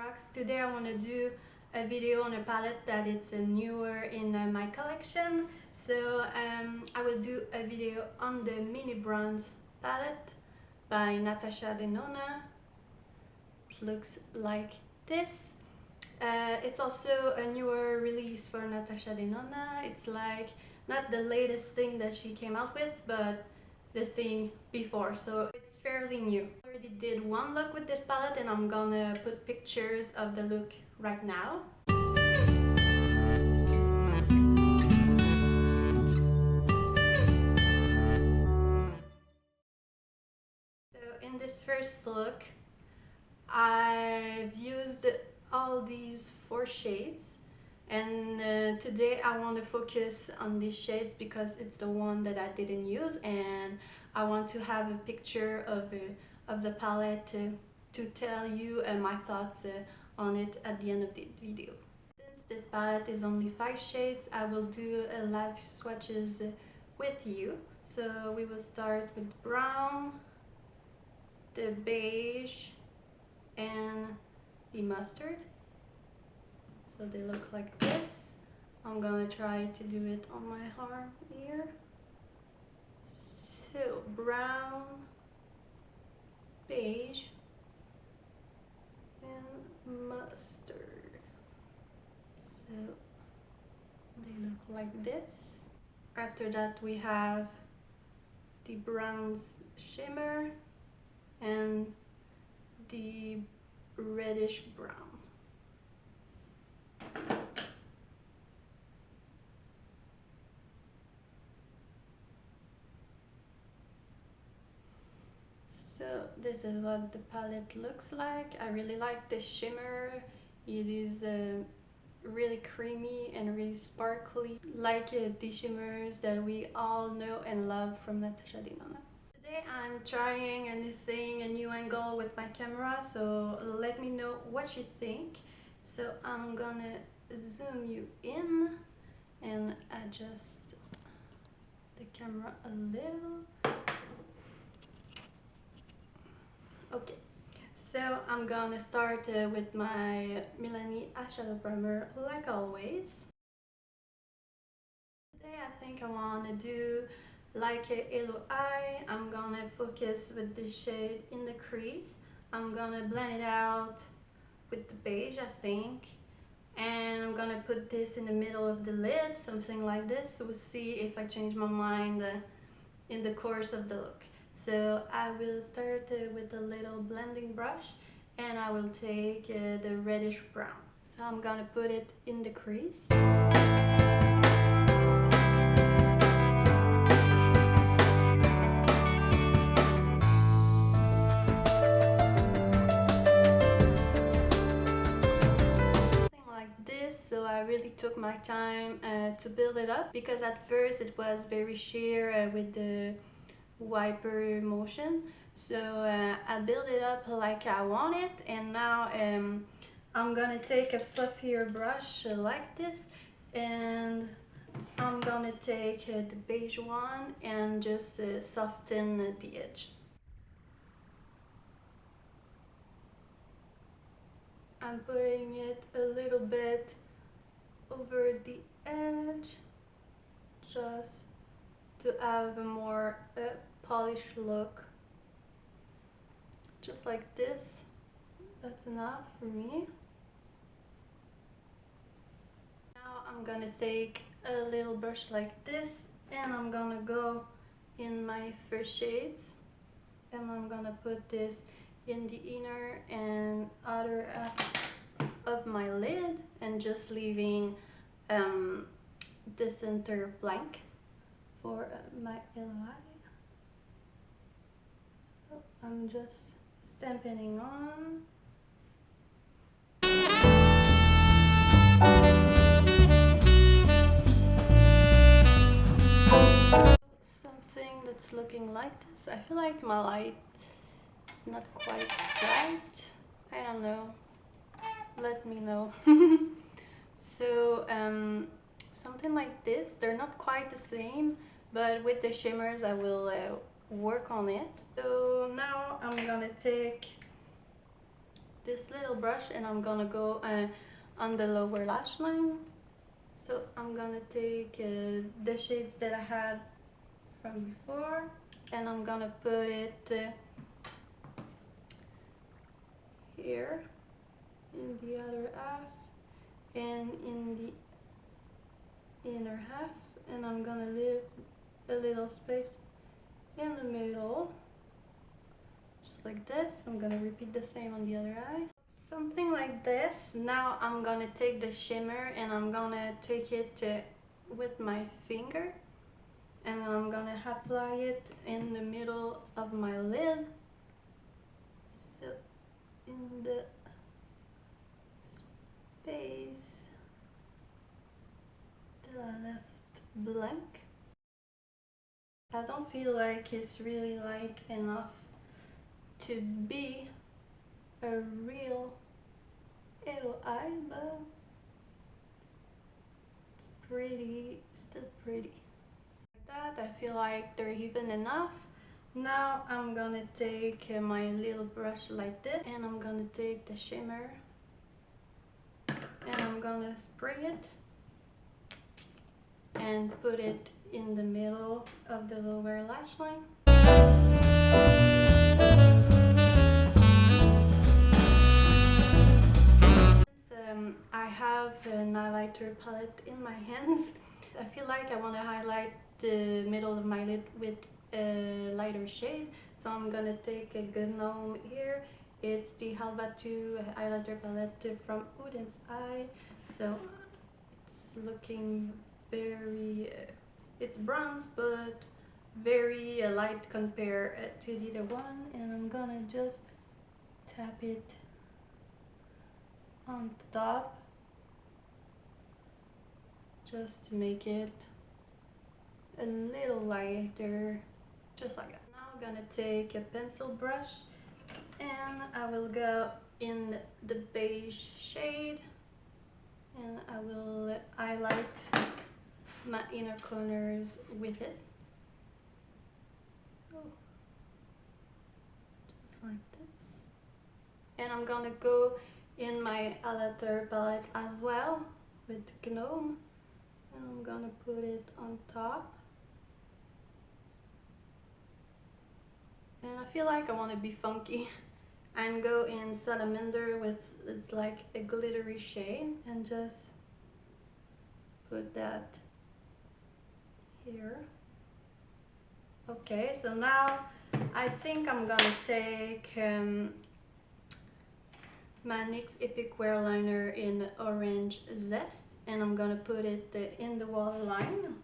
Rocks. Today I want to do a video on a palette that it's newer in my collection. So I will do a video on the Mini Bronze palette by Natasha Denona. It looks like this. It's also a newer release for Natasha Denona. It's like not the latest thing that she came out with, but the thing before, so it's fairly new. I already did one look with this palette and I'm gonna put pictures of the look right now. So in this first look, I've used all these 4 shades, and today I want to focus on these shades because it's the one that I didn't use, and I want to have a picture of the palette to tell you my thoughts on it at the end of the video. Since this palette is only 5 shades, I will do a live swatches with you. So we will start with brown, the beige, and the mustard. So they look like this. I'm gonna try to do it on my arm here. So brown, beige, and mustard. So they look like this. After that we have the bronze shimmer and the reddish brown. So this is what the palette looks like. I really like the shimmer. It is really creamy and really sparkly, like the shimmers that we all know and love from Natasha Denona. Today I'm trying a new thing, a new angle with my camera, so let me know what you think. So I'm gonna zoom you in and adjust the camera a little. Okay, so I'm gonna start with my Milani eyeshadow primer like always. Today I think I wanna do like a yellow eye. I'm gonna focus with the shade in the crease. I'm gonna blend it out with the beige, I think. And I'm gonna put this in the middle of the lid, something like this. So we'll see if I change my mind in the course of the look. So I will start with a little blending brush, and I will take the reddish brown. So I'm gonna put it in the crease. So I really took my time to build it up, because at first it was very sheer with the wiper motion. So I built it up like I want it, and now I'm gonna take a fluffier brush like this, and I'm gonna take the beige one and just soften the edge. I'm putting it a little bit over the edge just to have a more polished look, just like this. That's enough for me. Now I'm gonna take a little brush like this, and I'm gonna go in my first shades, and I'm gonna put this in the inner and outer half of my lid, and just leaving the center blank for my yellow eye. So I'm just stamping on. Something that's looking like this. I feel like my light is not quite bright. I don't know. Let me know. So something like this. They're not quite the same, but with the shimmers I will work on it. So now I'm gonna take this little brush and I'm gonna go on the lower lash line. So I'm gonna take the shades that I had from before and I'm gonna put it here in the other half and in the inner half, and I'm gonna leave a little space in the middle, just like this. I'm gonna repeat the same on the other eye, something like this. Now I'm gonna take the shimmer and I'm gonna take it with my finger and I'm gonna apply it in the middle of my lid, so in the space that I left blank. I don't feel like it's really light enough to be a real yellow eye, but it's pretty, still pretty. Like that, I feel like they're even enough. Now I'm gonna take my little brush like this and I'm gonna take the shimmer and I'm gonna spray it and put it in the middle of the lower lash line. I have an highlighter palette in my hands. I feel like I want to highlight the middle of my lid with a lighter shade, so I'm gonna take a Gnome here. It's the Halva 2 highlighter palette from Udin's Eye. So it's looking very, it's bronze but very light compared to the other one, and I'm gonna just tap it on top just to make it a little lighter, just like that. Now I'm gonna take a pencil brush and I will go in the beige shade and I will highlight my inner corners with it. Oh, just like this. And I'm gonna go in my highlighter palette as well with Gnome and I'm gonna put it on top. And I feel like I want to be funky and go in Salamander, with it's like a glittery shade, and just put that here. Okay, so now I think I'm gonna take my NYX Epic Wear Liner in Orange Zest and I'm gonna put it in the waterline.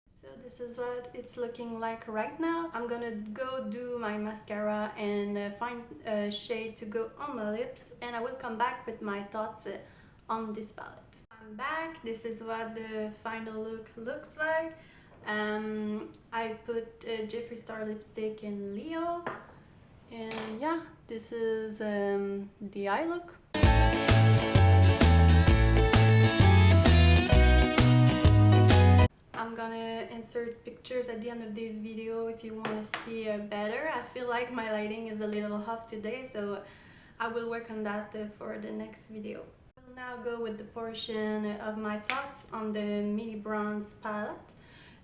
So this is what it's looking like right now. I'm gonna go do my mascara and find a shade to go on my lips, and I will come back with my thoughts on this palette. I'm back. This is what the final look looks like. I put Jeffree Star lipstick in Leo, and yeah, this is the eye look. I'm gonna insert pictures at the end of the video if you want to see better. I feel like my lighting is a little off today, so I will work on that for the next video. I will now go with the portion of my thoughts on the mini bronze palette.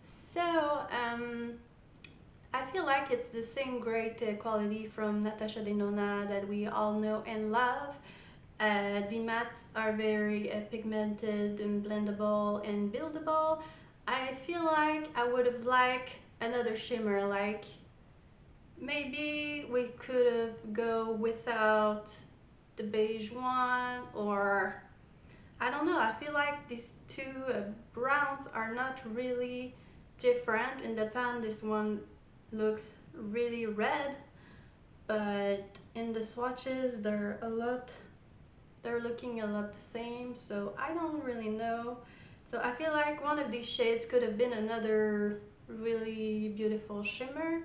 So I feel like it's the same great quality from Natasha Denona that we all know and love. The mattes are very pigmented and blendable and buildable. I feel like I would have liked another shimmer, like maybe we could have go without the beige one, or I don't know. I feel like these two browns are not really different. In the pan this one looks really red, but in the swatches they're looking a lot the same, so I don't really know. So I feel like one of these shades could have been another really beautiful shimmer.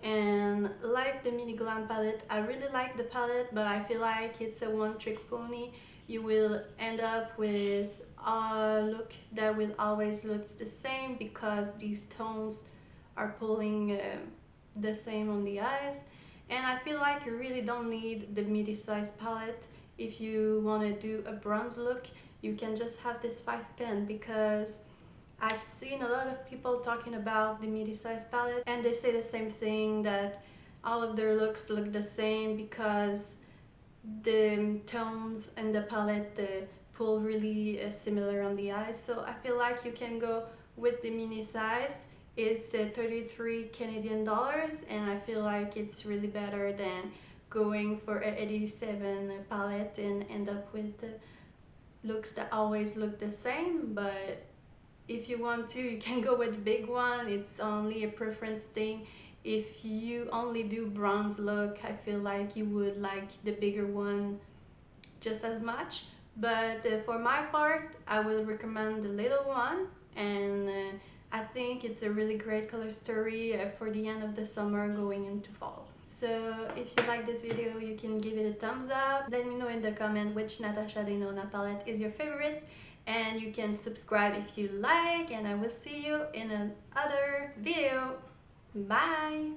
And like the mini glam palette, I really like the palette, but I feel like it's a one-trick pony. You will end up with a look that will always look the same because these tones are pulling the same on the eyes. And I feel like you really don't need the midi-size palette if you want to do a bronze look. You can just have this 5 pen, because I've seen a lot of people talking about the midi-size palette and they say the same thing, that all of their looks look the same because the tones and the palette pull really similar on the eyes. So I feel like you can go with the mini size. It's 33 Canadian dollars, and I feel like it's really better than going for a 87 palette and end up with looks that always look the same. But if you want to, you can go with the big one. It's only a preference thing. If you only do bronze look, I feel like you would like the bigger one just as much. But for my part, I will recommend the little one, and I think it's a really great color story for the end of the summer going into fall. So if you like this video, you can give it a thumbs up. Let me know in the comment which Natasha Denona palette is your favorite, and you can subscribe if you like, and I will see you in another video. Bye!